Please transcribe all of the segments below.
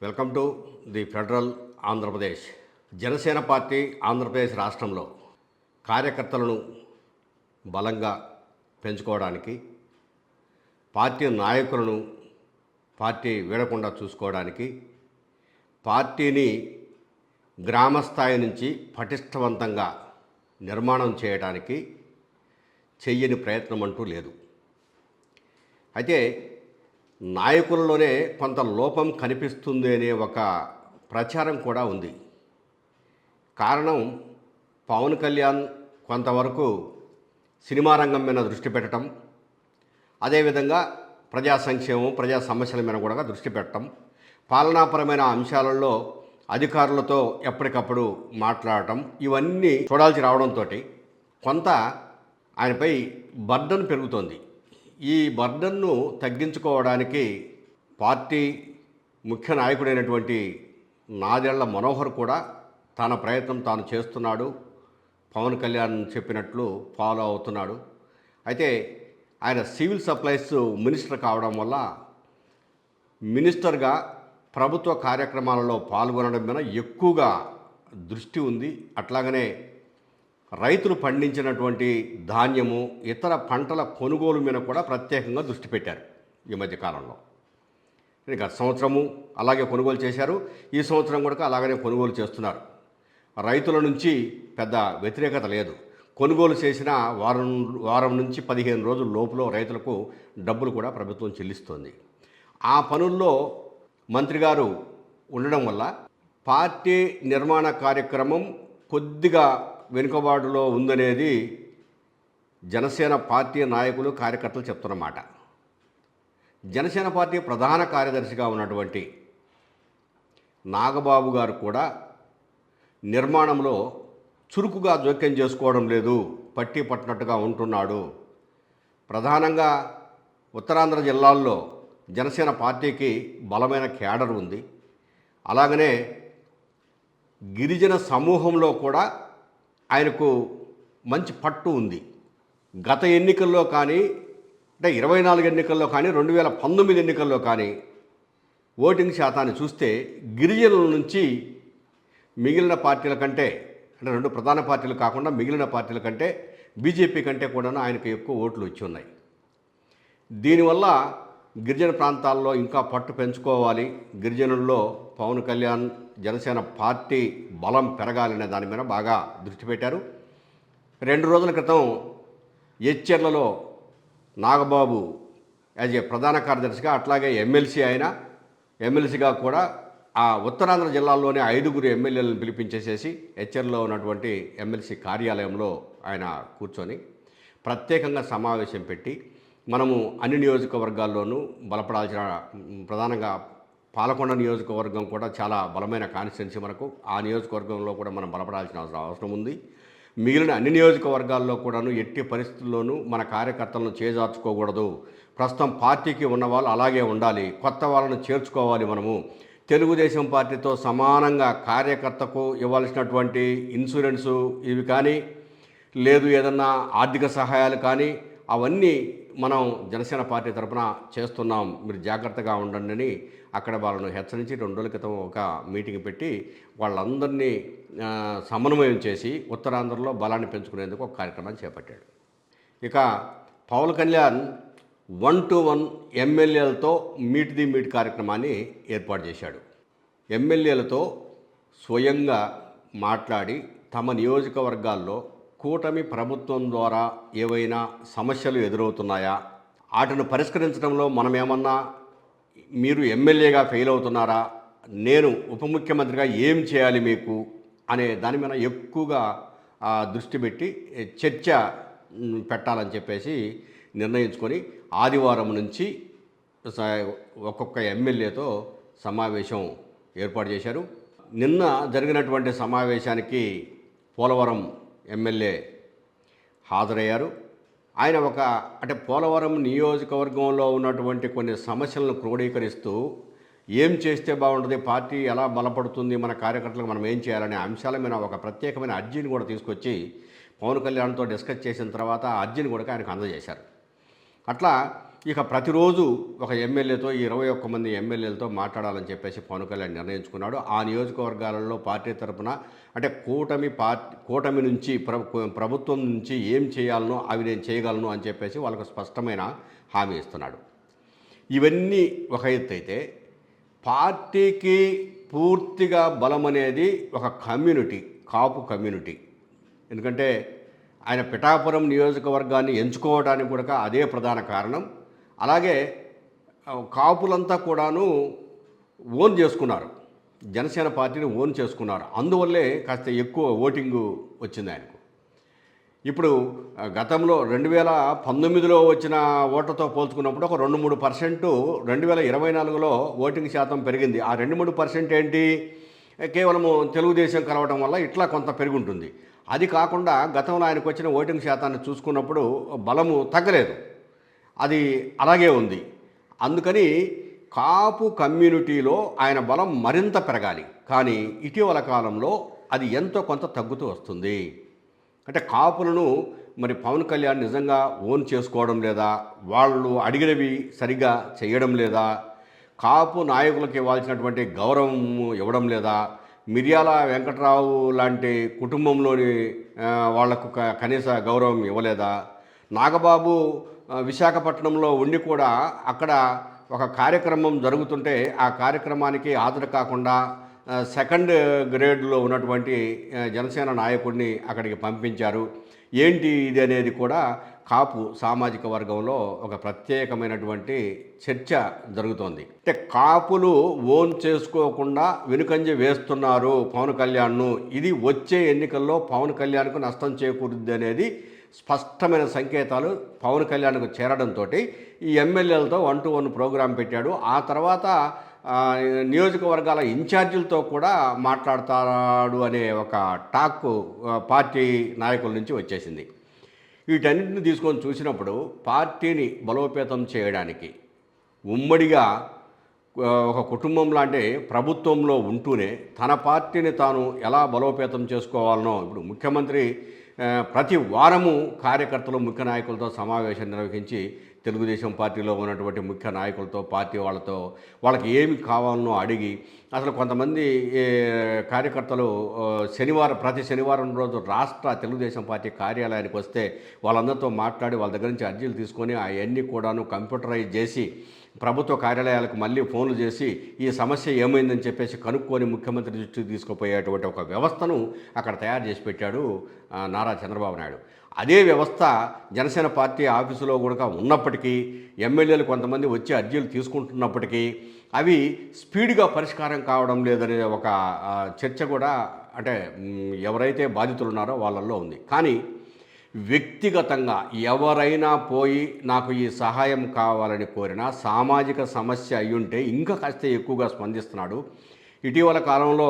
Welcome to the federal Andhra Pradesh. Janasena party Andhra Pradesh రాష్ట్రంలో కార్యకర్తలను బలంగా పెంచుకోవడానికి, పార్టీ నాయకులను పార్టీ వీడకుండా చూసుకోవడానికి, పార్టీని గ్రామస్థాయి నుంచి పటిష్టవంతంగా నిర్మాణం చేయడానికి చెయ్యని ప్రయత్నం అంటూ లేదు. అయితే నాయకులలోనే కొంత లోపం కనిపిస్తుంది అనే ఒక ప్రచారం కూడా ఉంది. కారణం పవన్ కళ్యాణ్ కొంతవరకు సినిమా రంగం మీద దృష్టి పెట్టడం, అదేవిధంగా ప్రజా సంక్షేమం, ప్రజా సమస్యల మీద కూడా దృష్టి పెట్టడం, పాలనాపరమైన అంశాలలో అధికారులతో ఎప్పటికప్పుడు మాట్లాడటం, ఇవన్నీ చూడాల్సి రావడంతో కొంత ఆయనపై బర్డన్ పెరుగుతోంది. ఈ బర్డన్ను తగ్గించుకోవడానికి పార్టీ ముఖ్య నాయకుడైనటువంటి నాదెళ్ల మనోహర్ కూడా తన ప్రయత్నం తాను చేస్తున్నాడు. పవన్ కళ్యాణ్ చెప్పినట్లు ఫాలో అవుతున్నాడు. అయితే ఆయన సివిల్ సప్లైస్ మినిస్టర్ కావడం వల్ల మినిస్టర్గా ప్రభుత్వ కార్యక్రమాలలో పాల్గొనడం మీద ఎక్కువగా దృష్టి ఉంది. అట్లాగనే రైతులు పండించినటువంటి ధాన్యము, ఇతర పంటల కొనుగోలు మీద కూడా ప్రత్యేకంగా దృష్టి పెట్టారు ఈ మధ్యకాలంలో. గత సంవత్సరము అలాగే కొనుగోలు చేశారు, ఈ సంవత్సరం కూడా అలాగనే కొనుగోలు చేస్తున్నారు. రైతుల నుంచి పెద్ద వ్యతిరేకత లేదు. కొనుగోలు చేసిన వారం నుంచి 15 రోజుల లోపులో రైతులకు డబ్బులు కూడా ప్రభుత్వం చెల్లిస్తోంది. ఆ పనుల్లో మంత్రి గారు ఉండడం వల్ల పార్టీ నిర్మాణ కార్యక్రమం కొద్దిగా వెనుకబాటులో ఉందనేది జనసేన పార్టీ నాయకులు, కార్యకర్తలు చెప్తున్నమాట. జనసేన పార్టీ ప్రధాన కార్యదర్శిగా ఉన్నటువంటి నాగబాబు గారు కూడా నిర్మాణంలో చురుకుగా జోక్యం చేసుకోవడం లేదు, పట్టి పట్టినట్టుగా ఉంటున్నాడు. ప్రధానంగా ఉత్తరాంధ్ర జిల్లాల్లో జనసేన పార్టీకి బలమైన క్యాడర్ ఉంది. అలాగనే గిరిజన సమూహంలో కూడా ఆయనకు మంచి పట్టు ఉంది. గత ఎన్నికల్లో కానీ, అంటే 24 ఎన్నికల్లో కానీ, 2019 ఎన్నికల్లో కానీ ఓటింగ్ శాతాన్ని చూస్తే గిరిజనుల నుంచి మిగిలిన పార్టీల కంటే, అంటే 2 ప్రధాన పార్టీలు కాకుండా మిగిలిన పార్టీల కంటే బీజేపీ కంటే కూడా ఆయనకు ఎక్కువ ఓట్లు వచ్చి ఉన్నాయి. దీనివల్ల గిరిజన ప్రాంతాల్లో ఇంకా పట్టు పెంచుకోవాలి, గిరిజనుల్లో పవన్ కళ్యాణ్ జనసేన పార్టీ బలం పెరగాలనే దాని మీద బాగా దృష్టి పెట్టారు. 2 రోజుల క్రితం ఎచ్చెర్లలో నాగబాబు యాజ్ ఏ ప్రధాన కార్యదర్శిగా, అట్లాగే ఎమ్మెల్సీగా కూడా ఆ ఉత్తరాంధ్ర జిల్లాల్లోనే 5 ఎమ్మెల్యేలను పిలిపించేసేసి ఎచ్చెర్లో ఉన్నటువంటి ఎమ్మెల్సీ కార్యాలయంలో ఆయన కూర్చొని ప్రత్యేకంగా సమావేశం పెట్టి, మనము అన్ని నియోజకవర్గాల్లోనూ బలపడాల్సిన, ప్రధానంగా పాలకొండ నియోజకవర్గం కూడా చాలా బలమైన కాన్స్టిట్యున్సీ మనకు, ఆ నియోజకవర్గంలో కూడా మనం బలపడాల్సిన అవసరం ఉంది. మిగిలిన అన్ని నియోజకవర్గాల్లో కూడాను ఎట్టి పరిస్థితుల్లోనూ మన కార్యకర్తలను చేజార్చుకోకూడదు. ప్రస్తుతం పార్టీకి ఉన్న వాళ్ళు అలాగే ఉండాలి, కొత్త వాళ్ళను చేర్చుకోవాలి. మనము తెలుగుదేశం పార్టీతో సమానంగా కార్యకర్తకు ఇవ్వాల్సినటువంటి ఇన్సూరెన్సు ఇవి కానీ, లేదు ఏదన్నా ఆర్థిక సహాయాలు కానీ, అవన్నీ మనం జనసేన పార్టీ తరఫున చేస్తున్నాం, మీరు జాగ్రత్తగా ఉండండి అని అక్కడ వాళ్ళను హెచ్చరించి 2 రోజుల క్రితం ఒక మీటింగ్ పెట్టి వాళ్ళందరినీ సమన్వయం చేసి ఉత్తరాంధ్రలో బలాన్ని పెంచుకునేందుకు ఒక కార్యక్రమాన్ని చేపట్టాడు. ఇక పవన్ కళ్యాణ్ 1-to-1 ఎమ్మెల్యేలతో మీట్ కార్యక్రమాన్ని ఏర్పాటు చేశాడు. ఎమ్మెల్యేలతో స్వయంగా మాట్లాడి తమ నియోజకవర్గాల్లో కూటమి ప్రభుత్వం ద్వారా ఏవైనా సమస్యలు ఎదురవుతున్నాయా, వాటిని పరిష్కరించడంలో మనమేమన్నా, మీరు ఎమ్మెల్యేగా ఫెయిల్ అవుతున్నారా, నేను ఉప ముఖ్యమంత్రిగా ఏం చేయాలి మీకు అనే దాని మీద ఎక్కువగా దృష్టి పెట్టి చర్చ పెట్టాలని చెప్పేసి నిర్ణయించుకొని ఆదివారం నుంచి ఒక్కొక్క ఎమ్మెల్యేతో సమావేశం ఏర్పాటు చేశారు. నిన్న జరిగినటువంటి సమావేశానికి పోలవరం ఎమ్మెల్యే హాజరయ్యారు. ఆయన అంటే పోలవరం నియోజకవర్గంలో ఉన్నటువంటి కొన్ని సమస్యలను క్రోడీకరిస్తూ ఏం చేస్తే బాగుంటుంది, పార్టీ ఎలా బలపడుతుంది, మన కార్యకర్తలకు మనం ఏం చేయాలనే అంశాల మీద ఒక ప్రత్యేకమైన అర్జీని కూడా తీసుకొచ్చి పవన్ కళ్యాణ్తో డిస్కస్ చేసిన తర్వాత ఆ అర్జీని కూడా ఆయనకు అందజేశారు. అట్లా ఇక ప్రతిరోజు ఒక ఎమ్మెల్యేతో 21 మంది ఎమ్మెల్యేలతో మాట్లాడాలని చెప్పేసి పవన్ కళ్యాణ్ నిర్ణయించుకున్నాడు. ఆ నియోజకవర్గాలలో పార్టీ తరపున అంటే కూటమి నుంచి ప్రభుత్వం నుంచి ఏం చేయాలనో అవి నేను చేయగలను అని చెప్పేసి వాళ్ళకు స్పష్టమైన హామీ ఇస్తున్నాడు. ఇవన్నీ ఒక ఎత్తు అయితే, పార్టీకి పూర్తిగా బలం అనేది ఒక కమ్యూనిటీ, కాపు కమ్యూనిటీ. ఎందుకంటే ఆయన పిఠాపురం నియోజకవర్గాన్ని ఎంచుకోవడానికి కూడా అదే ప్రధాన కారణం. అలాగే కాపులంతా కూడాను ఓన్ చేసుకున్నారు, జనసేన పార్టీని ఓన్ చేసుకున్నారు. అందువల్లే కాస్త ఎక్కువ ఓటింగు వచ్చింది ఆయనకు. ఇప్పుడు గతంలో 2019లో వచ్చిన ఓట్లతో పోల్చుకున్నప్పుడు ఒక 2-3% 2024లో ఓటింగ్ శాతం పెరిగింది. ఆ 2-3% ఏంటి, కేవలము తెలుగుదేశం కలవడం వల్ల ఇట్లా కొంత పెరుగుంటుంది. అది కాకుండా గతంలో ఆయనకు వచ్చిన ఓటింగ్ శాతాన్ని చూసుకున్నప్పుడు బలము తగ్గలేదు, అది అలాగే ఉంది. అందుకని కాపు కమ్యూనిటీలో ఆయన బలం మరింత పెరగాలి. కానీ ఇటీవల కాలంలో అది ఎంతో కొంత తగ్గుతూ వస్తుంది. అంటే కాపులను మరి పవన్ కళ్యాణ్ నిజంగా ఓన్ చేసుకోవడం లేదా, వాళ్ళు అడిగినవి సరిగా చేయడం లేదా, కాపు నాయకులకు ఇవ్వాల్సినటువంటి గౌరవం ఇవ్వడం లేదా, మిర్యాల వెంకట్రావు లాంటి కుటుంబంలోని వాళ్లకు కనీస గౌరవం ఇవ్వలేదా, నాగబాబు విశాఖపట్నంలో ఉండి కూడా అక్కడ ఒక కార్యక్రమం జరుగుతుంటే ఆ కార్యక్రమానికి హాజరు కాకుండా సెకండ్ గ్రేడ్లో ఉన్నటువంటి జనసేన నాయకుడిని అక్కడికి పంపించారు. ఏంటి ఇది అనేది కూడా కాపు సామాజిక వర్గంలో ఒక ప్రత్యేకమైనటువంటి చర్చ జరుగుతోంది. అంటే కాపులు ఓన్ చేసుకోకుండా వెనుకంజ వేస్తున్నారు పవన్ కళ్యాణ్ను, ఇది వచ్చే ఎన్నికల్లో పవన్ కళ్యాణ్కు నష్టం చేకూరుద్ది అనేది స్పష్టమైన సంకేతాలు పవన్ కళ్యాణ్కు చేరడంతో ఈ ఎమ్మెల్యేలతో 1-to-1 ప్రోగ్రాం పెట్టాడు. ఆ తర్వాత నియోజకవర్గాల ఇన్ఛార్జీలతో కూడా మాట్లాడతాడు అనే ఒక టాక్ పార్టీ నాయకుల నుంచి వచ్చేసింది. వీటన్నిటిని తీసుకొని చూసినప్పుడు పార్టీని బలోపేతం చేయడానికి ఉమ్మడిగా ఒక కుటుంబం లాంటి ప్రభుత్వంలో ఉంటూనే తన పార్టీని తాను ఎలా బలోపేతం చేసుకోవాలనో, ఇప్పుడు ముఖ్యమంత్రి ప్రతి వారము కార్యకర్తలు ముఖ్య నాయకులతో సమావేశం నిర్వహించి తెలుగుదేశం పార్టీలో ఉన్నటువంటి ముఖ్య నాయకులతో, పార్టీ వాళ్ళకి ఏమి కావాలనో అడిగి, అసలు కొంతమంది కార్యకర్తలు ప్రతి శనివారం రోజు రాష్ట్ర తెలుగుదేశం పార్టీ కార్యాలయానికి వస్తే వాళ్ళందరితో మాట్లాడి వాళ్ళ దగ్గర నుంచి అర్జీలు తీసుకొని అవన్నీ కూడాను కంప్యూటరైజ్ చేసి ప్రభుత్వ కార్యాలయాలకు మళ్ళీ ఫోన్లు చేసి ఈ సమస్య ఏమైందని చెప్పేసి కనుక్కొని ముఖ్యమంత్రి దృష్టికి తీసుకుపోయేటువంటి ఒక వ్యవస్థను అక్కడ తయారు చేసి పెట్టాడు నారా చంద్రబాబు నాయుడు. అదే వ్యవస్థ జనసేన పార్టీ ఆఫీసులో కూడా ఉన్నప్పటికీ, ఎమ్మెల్యేలు కొంతమంది వచ్చి అర్జీలు తీసుకుంటున్నప్పటికీ అవి స్పీడ్గా పరిష్కారం కావడం లేదనే ఒక చర్చ కూడా అంటే ఎవరైతే బాధితులు ఉన్నారో వాళ్ళల్లో ఉంది. కానీ వ్యక్తిగతంగా ఎవరైనా పోయి నాకు ఈ సహాయం కావాలని కోరినా సామాజిక సమస్య అయ్యుంటే ఇంకా కాస్త ఎక్కువగా స్పందిస్తున్నాడు. ఇటీవల కాలంలో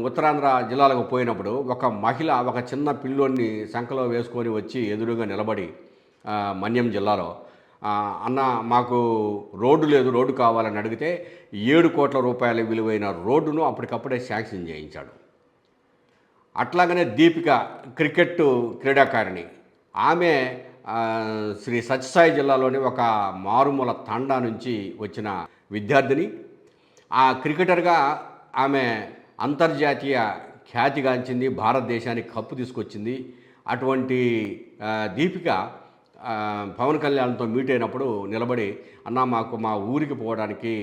ఉత్తరాంధ్ర జిల్లాలకు పోయినప్పుడు ఒక మహిళ ఒక చిన్న పిల్లోని సంకలో వేసుకొని వచ్చి ఎదురుగా నిలబడి మన్యం జిల్లాలో, అన్న మాకు రోడ్డు లేదు, రోడ్డు కావాలని అడిగితే 7 కోట్ల రూపాయల విలువైన రోడ్డును అప్పటికప్పుడే శాంక్షన్ చేయించాడు. అట్లాగనే దీపిక క్రికెట్ క్రీడాకారిణి, ఆమె శ్రీ సత్యసాయి జిల్లాలోని ఒక మారుమూల తండా నుంచి వచ్చిన విద్యార్థిని. ఆ క్రికెటర్గా ఆమె అంతర్జాతీయ ఖ్యాతిగాంచింది, భారతదేశానికి కప్పు తీసుకొచ్చింది. అటువంటి దీపిక పవన్ కళ్యాణ్తో మీట్ అయినప్పుడు నిలబడి, అన్న మాకు మా ఊరికి పోవడానికి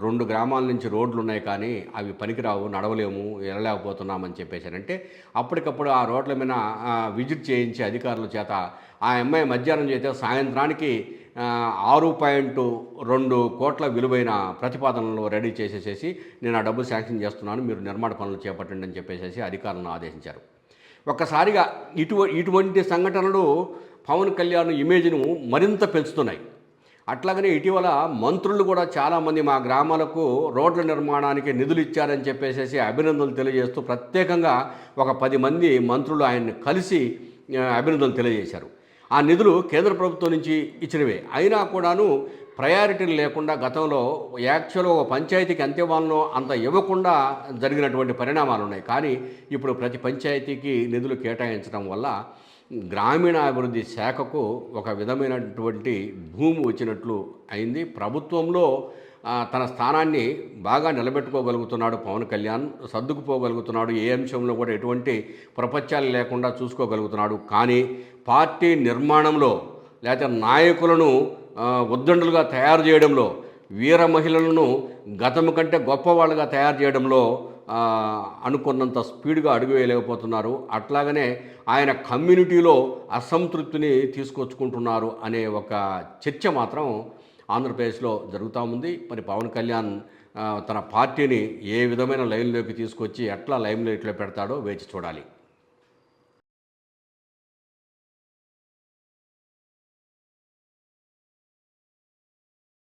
2 గ్రామాల నుంచి రోడ్లు ఉన్నాయి కానీ అవి పనికిరావు, నడవలేము, వెళ్ళలేకపోతున్నామని చెప్పేశారంటే అప్పటికప్పుడు ఆ రోడ్ల మీద విజిట్ చేయించి అధికారుల చేత ఆ అమ్మాయి మధ్యాహ్నం చేస్తే సాయంత్రానికి 6.2 కోట్ల విలువైన ప్రతిపాదనలు రెడీ చేసేసేసి నేను ఆ డబ్బులు శాంక్షన్ చేస్తున్నాను, మీరు నిర్మాణ పనులు చేపట్టండి అని చెప్పేసి అధికారులను ఆదేశించారు. ఒక్కసారిగా ఇటువంటి సంఘటనలు పవన్ కళ్యాణ్ ఇమేజ్ను మరింత పెంచుతున్నాయి. అట్లాగనే ఇటీవల మంత్రులు కూడా చాలామంది మా గ్రామాలకు రోడ్ల నిర్మాణానికి నిధులు ఇచ్చారని చెప్పేసి అభినందనలు తెలియజేస్తూ ప్రత్యేకంగా ఒక 10 మంది మంత్రులు ఆయన్ని కలిసి అభినందనలు తెలియజేశారు. ఆ నిధులు కేంద్ర ప్రభుత్వం నుంచి ఇచ్చినవే అయినా కూడాను ప్రయారిటీలు లేకుండా గతంలో యాక్చువల్గా ఒక పంచాయతీకి ఎంత ఇవ్వాలనో అంత ఇవ్వకుండా జరిగినటువంటి పరిణామాలు ఉన్నాయి. కానీ ఇప్పుడు ప్రతి పంచాయతీకి నిధులు కేటాయించడం వల్ల గ్రామీణాభివృద్ధి శాఖకు ఒక విధమైనటువంటి భూమి వచ్చినట్లు అయింది. ప్రభుత్వంలో తన స్థానాన్ని బాగా నిలబెట్టుకోగలుగుతున్నాడు పవన్ కళ్యాణ్, సర్దుకుపోగలుగుతున్నాడు. ఏ అంశంలో కూడా ఎటువంటి ప్రపంచాలు లేకుండా చూసుకోగలుగుతున్నాడు. కానీ పార్టీ నిర్మాణంలో లేకపోతే నాయకులను ఉద్దండులుగా తయారు చేయడంలో, వీర మహిళలను గతం కంటే గొప్పవాళ్ళుగా తయారు చేయడంలో అనుకున్నంత స్పీడ్గా అడుగు వేయలేకపోతున్నారు. అట్లాగనే ఆయన కమ్యూనిటీలో అసంతృప్తిని తీసుకొచ్చుకుంటున్నారు అనే ఒక చర్చ మాత్రం ఆంధ్రప్రదేశ్లో జరుగుతూ ఉంది. మరి పవన్ కళ్యాణ్ తన పార్టీని ఏ విధమైన లైన్లోకి తీసుకొచ్చి ఎట్లా లైమ్లైట్లో పెడతాడో వేచి చూడాలి.